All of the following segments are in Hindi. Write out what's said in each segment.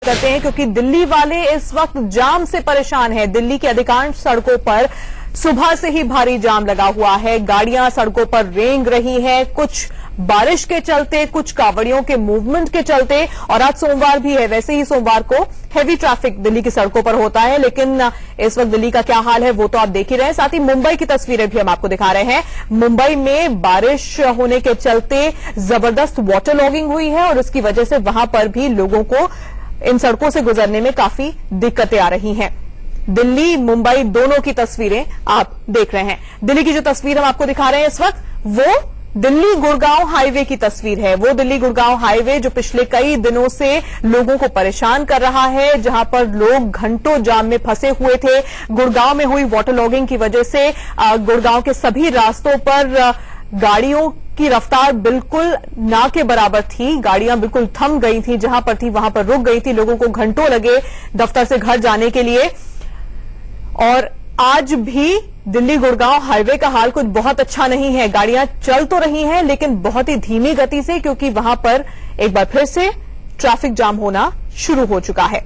करते हैं क्योंकि दिल्ली वाले इस वक्त जाम से परेशान हैं। दिल्ली की अधिकांश सड़कों पर सुबह से ही भारी जाम लगा हुआ है। गाड़ियां सड़कों पर रेंग रही हैं, कुछ बारिश के चलते, कुछ कावड़ियों के मूवमेंट के चलते। और आज सोमवार भी है, वैसे ही सोमवार को हेवी ट्रैफिक दिल्ली की सड़कों पर होता है, लेकिन इस वक्त दिल्ली का क्या हाल है वो तो आप देख ही रहे हैं। साथ ही मुंबई की तस्वीरें भी हम आपको दिखा रहे हैं। मुंबई में बारिश होने के चलते जबरदस्त वाटर लॉगिंग हुई है और इसकी वजह से वहां पर भी लोगों को इन सड़कों से गुजरने में काफी दिक्कतें आ रही हैं। दिल्ली मुंबई दोनों की तस्वीरें आप देख रहे हैं। दिल्ली की जो तस्वीर हम आपको दिखा रहे हैं इस वक्त, वो दिल्ली गुड़गांव हाईवे की तस्वीर है। वो दिल्ली गुड़गांव हाईवे जो पिछले कई दिनों से लोगों को परेशान कर रहा है, जहां पर लोग घंटों जाम में फंसे हुए थे। गुड़गांव में हुई वाटर लॉगिंग की वजह से गुड़गांव के सभी रास्तों पर गाड़ियों की रफ्तार बिल्कुल ना के बराबर थी। गाड़ियां बिल्कुल थम गई थी, जहां पर थी वहां पर रुक गई थी। लोगों को घंटों लगे दफ्तर से घर जाने के लिए। और आज भी दिल्ली गुड़गांव हाईवे का हाल कुछ बहुत अच्छा नहीं है। गाड़ियां चल तो रही हैं लेकिन बहुत ही धीमी गति से, क्योंकि वहां पर एक बार फिर से ट्रैफिक जाम होना शुरू हो चुका है।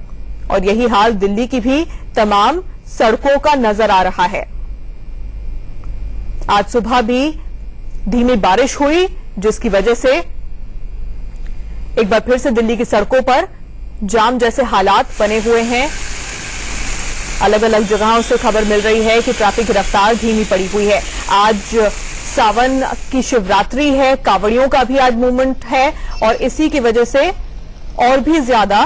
और यही हाल दिल्ली की भी तमाम सड़कों का नजर आ रहा है। आज सुबह भी धीमी बारिश हुई, जिसकी वजह से एक बार फिर से दिल्ली की सड़कों पर जाम जैसे हालात बने हुए हैं। अलग अलग जगहों से खबर मिल रही है कि ट्रैफिक की रफ्तार धीमी पड़ी हुई है। आज सावन की शिवरात्रि है, कावड़ियों का भी आज मूवमेंट है और इसी की वजह से और भी ज्यादा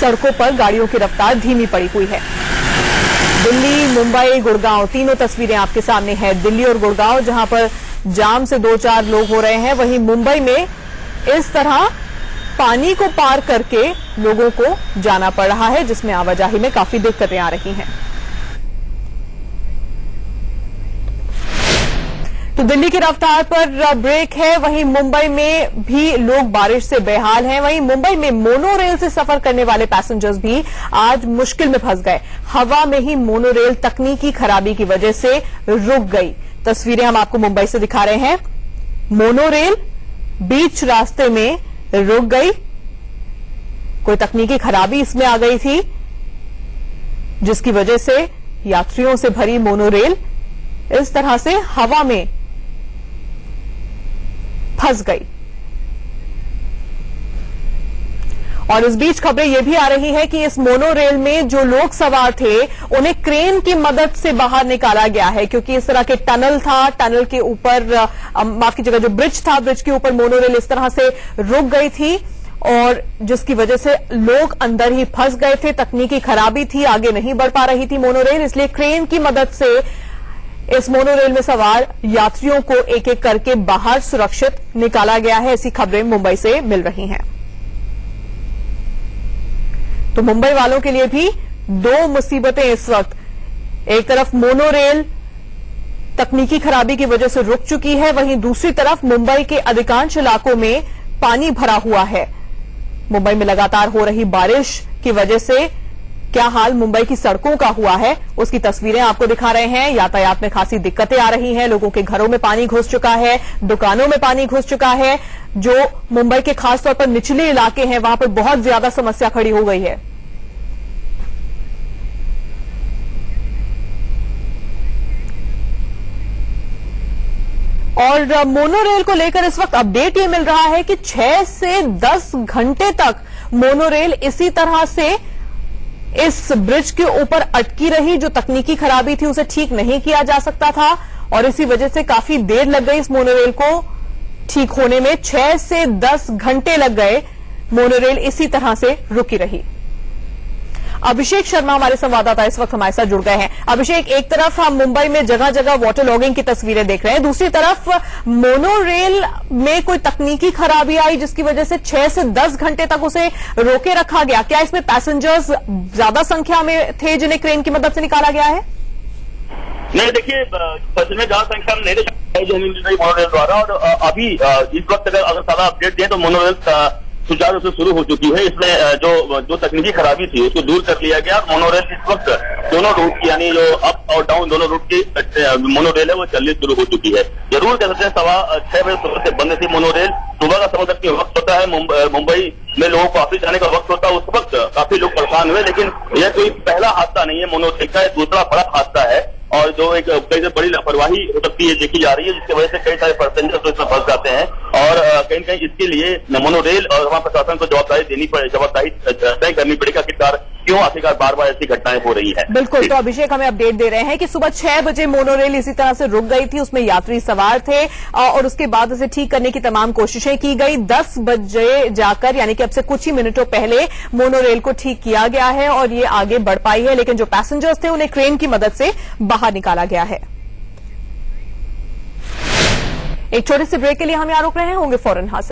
सड़कों पर गाड़ियों की रफ्तार धीमी पड़ी हुई है। दिल्ली मुंबई गुड़गांव तीनों तस्वीरें आपके सामने हैं। दिल्ली और गुड़गांव जहां पर जाम से 2-4 लोग हो रहे हैं, वहीं मुंबई में इस तरह पानी को पार करके लोगों को जाना पड़ रहा है, जिसमें आवाजाही में काफी दिक्कतें आ रही हैं। तो दिल्ली की रफ्तार पर ब्रेक है, वहीं मुंबई में भी लोग बारिश से बेहाल हैं। वहीं मुंबई में मोनोरेल से सफर करने वाले पैसेंजर्स भी आज मुश्किल में फंस गए। हवा में ही मोनोरेल तकनीकी खराबी की वजह से रुक गई। तस्वीरें हम आपको मुंबई से दिखा रहे हैं। मोनोरेल बीच रास्ते में रुक गई, कोई तकनीकी खराबी इसमें आ गई थी, जिसकी वजह से यात्रियों से भरी मोनोरेल इस तरह से हवा में फंस गई। और इस बीच खबरें यह भी आ रही है कि इस मोनोरेल में जो लोग सवार थे उन्हें क्रेन की मदद से बाहर निकाला गया है, क्योंकि इस तरह के टनल था, टनल के ऊपर माफ कीजिएगा जो ब्रिज था, ब्रिज के ऊपर मोनोरेल इस तरह से रुक गई थी और जिसकी वजह से लोग अंदर ही फंस गए थे। तकनीकी खराबी थी, आगे नहीं बढ़ पा रही थी मोनोरेल, इसलिए क्रेन की मदद से इस मोनोरेल में सवार यात्रियों को एक एक करके बाहर सुरक्षित निकाला गया है। ऐसी खबरें मुंबई से मिल रही हैं। तो मुंबई वालों के लिए भी दो मुसीबतें इस वक्त, एक तरफ मोनोरेल तकनीकी खराबी की वजह से रुक चुकी है, वहीं दूसरी तरफ मुंबई के अधिकांश इलाकों में पानी भरा हुआ है। मुंबई में लगातार हो रही बारिश की वजह से क्या हाल मुंबई की सड़कों का हुआ है, उसकी तस्वीरें आपको दिखा रहे हैं। यातायात में खासी दिक्कतें आ रही हैं, लोगों के घरों में पानी घुस चुका है, दुकानों में पानी घुस चुका है। जो मुंबई के खासतौर पर निचले इलाके हैं वहां पर बहुत ज्यादा समस्या खड़ी हो गई है। और मोनोरेल को लेकर इस वक्त अपडेट ये मिल रहा है कि 6 से 10 घंटे तक मोनोरेल इसी तरह से इस ब्रिज के ऊपर अटकी रही। जो तकनीकी खराबी थी उसे ठीक नहीं किया जा सकता था और इसी वजह से काफी देर लग गई इस मोनोरेल को ठीक होने में। 6 से 10 घंटे लग गए, मोनोरेल इसी तरह से रुकी रही। अभिषेक शर्मा हमारे संवाददाता इस वक्त हमारे साथ जुड़ गए हैं। अभिषेक, एक तरफ हम मुंबई में जगह जगह वाटर लॉगिंग की तस्वीरें देख रहे हैं, दूसरी तरफ मोनोरेल में कोई तकनीकी खराबी आई जिसकी वजह से 6 से 10 घंटे तक उसे रोके रखा गया। क्या इसमें पैसेंजर्स ज्यादा संख्या में थे जिन्हें क्रेन की मदद से निकाला गया है? नहीं, देखिए सच में ज्यादा संख्या में नहीं देखा जो हमें मिल रही मोनोरेल द्वारा। और अभी इस वक्त अगर सारा अपडेट दें तो मोनोरेल सुचारू रूप से शुरू हो चुकी है। इसमें जो तकनीकी खराबी थी उसको दूर कर लिया गया। मोनोरेल इस वक्त दोनों रूट की, यानी जो अप और डाउन दोनों रूट की मोनोरेल है वो चलनी शुरू हो चुकी है। जरूर कह सकते हैं 6:15 बजे से बंद थी मोनोरेल, सुबह का समय तक के वक्त होता है, मुंबई में लोगों को ऑफिस जाने का वक्त होता है, उस वक्त काफी लोग परेशान हुए। लेकिन यह कोई पहला हादसा नहीं है मोनोरेल का, दूसरा बड़ा हादसा है और जो एक कई से बड़ी लापरवाही हो सकती है देखी जा रही है, जिसकी वजह से कई सारे पैसेंजर तो इसमें फंस जाते हैं और कहीं न कहीं इसके लिए मोनोरेल और वहां प्रशासन को जवाबदारी तय करनी पड़ेगी। आखिरकार बार बार ऐसी घटनाएं हो रही है। बिल्कुल, तो अभिषेक हमें अपडेट दे रहे हैं कि सुबह 6 बजे मोनोरेल इसी तरह से रुक गई थी, उसमें यात्री सवार थे और उसके बाद उसे ठीक करने की तमाम कोशिशें की गई। 10 बजे जाकर यानी कि अब से कुछ ही मिनटों पहले मोनोरेल को ठीक किया गया है और ये आगे बढ़ पाई है, लेकिन जो पैसेंजर्स थे उन्हें क्रेन की मदद से बाहर निकाला गया है। एक छोटे से ब्रेक के लिए हम यहां रुक रहे हैं, होंगे फौरन हाजिर।